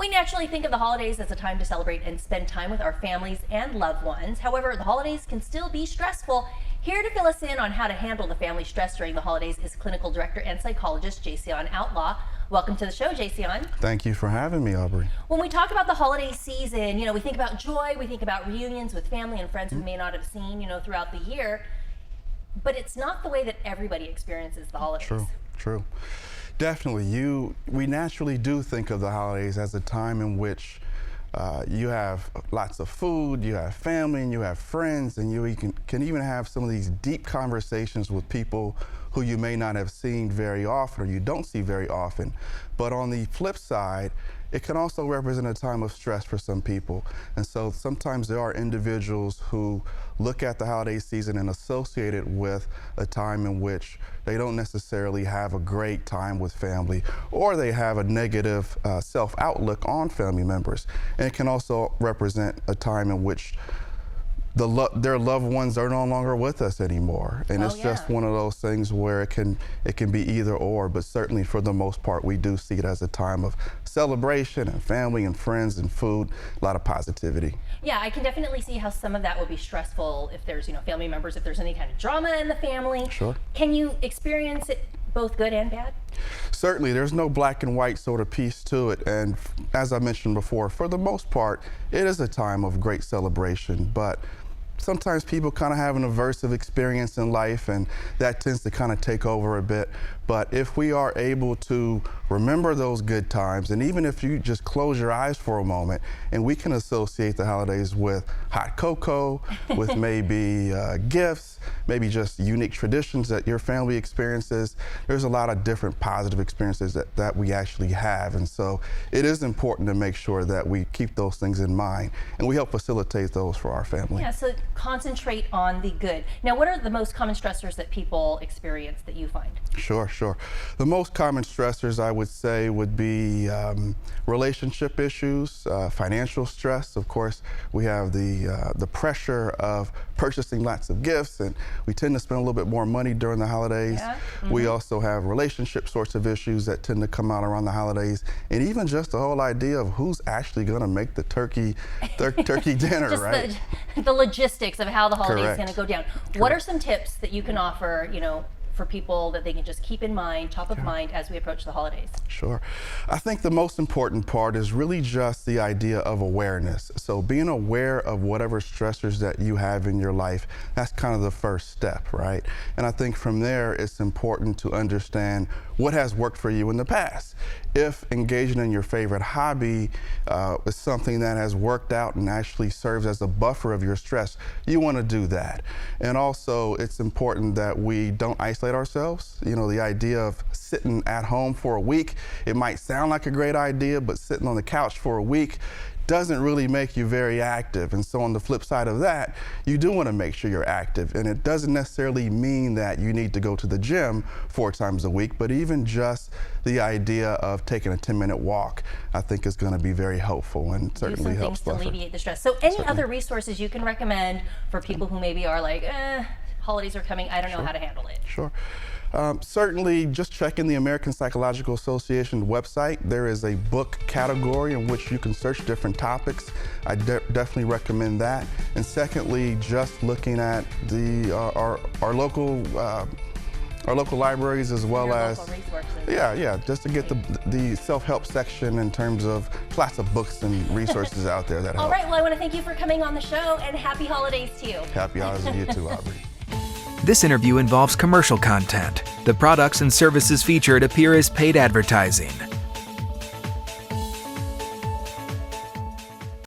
We naturally think of the holidays as a time to celebrate and spend time with our families and loved ones. However, the holidays can still be stressful. Here to fill us in on how to handle the family stress during the holidays is clinical director and psychologist Jaseon Outlaw. Welcome to the show, Jaseon. Thank you for having me, Aubrey. When we talk about the holiday season, we think about joy, we think about reunions with family and friends we may not have seen, throughout the year. But it's not the way that everybody experiences the holidays. True. Definitely. We naturally do think of the holidays as a time in which you have lots of food, you have family, and you have friends, and you can even have some of these deep conversations with people who you may not have seen very often or you don't see very often. But on the flip side, it can also represent a time of stress for some people. And so sometimes there are individuals who look at the holiday season and associate it with a time in which they don't necessarily have a great time with family, or they have a negative self-outlook on family members. And it can also represent a time in which their loved ones are no longer with us anymore. And it's just one of those things where it can be either or, but certainly for the most part, we do see it as a time of celebration and family and friends and food, a lot of positivity. Yeah, I can definitely see how some of that would be stressful if there's, family members, if there's any kind of drama in the family. Sure. Can you experience it both good and bad? Certainly, there's no black and white sort of piece to it. And as I mentioned before, for the most part, it is a time of great celebration, but sometimes people kind of have an aversive experience in life, and that tends to kind of take over a bit. But if we are able to remember those good times, and even if you just close your eyes for a moment, and we can associate the holidays with hot cocoa, with maybe gifts, maybe just unique traditions that your family experiences, there's a lot of different positive experiences that we actually have. And so it is important to make sure that we keep those things in mind, and we help facilitate those for our family. Yeah, so concentrate on the good. Now, what are the most common stressors that people experience that you find? Sure. The most common stressors, I would say, would be relationship issues, financial stress. Of course, we have the pressure of purchasing lots of gifts, and we tend to spend a little bit more money during the holidays. Yeah. We also have relationship sorts of issues that tend to come out around the holidays, and even just the whole idea of who's actually going to make the turkey dinner, Just right? The logistics of how the holiday is Correct. going to go down. Correct. What are some tips that you can offer, for people that they can just keep in mind, top of mind, as we approach the holidays? Sure. I think the most important part is really just the idea of awareness. So being aware of whatever stressors that you have in your life, that's kind of the first step, right? And I think from there, it's important to understand what has worked for you in the past. If engaging in your favorite hobby is something that has worked out and actually serves as a buffer of your stress, you want to do that. And also, it's important that we don't isolate ourselves. The idea of sitting at home for a week, it might sound like a great idea, but sitting on the couch for a week doesn't really make you very active. And so on the flip side of that, you do want to make sure you're active. And it doesn't necessarily mean that you need to go to the gym 4 times a week, but even just the idea of taking a 10-minute walk, I think is going to be very helpful and certainly helps things to alleviate the stress. So any other resources you can recommend for people who maybe are like, holidays are coming, I don't know how to handle it? Sure. Certainly, just checking the American Psychological Association website. There is a book category in which you can search different topics. I definitely recommend that. And secondly, just looking at our local libraries, as well as local resources. just to get the self-help section in terms of lots of books and resources out there that help. All right, well, I want to thank you for coming on the show, and happy holidays to you. Happy holidays to you too, Aubrey. This interview involves commercial content. The products and services featured appear as paid advertising.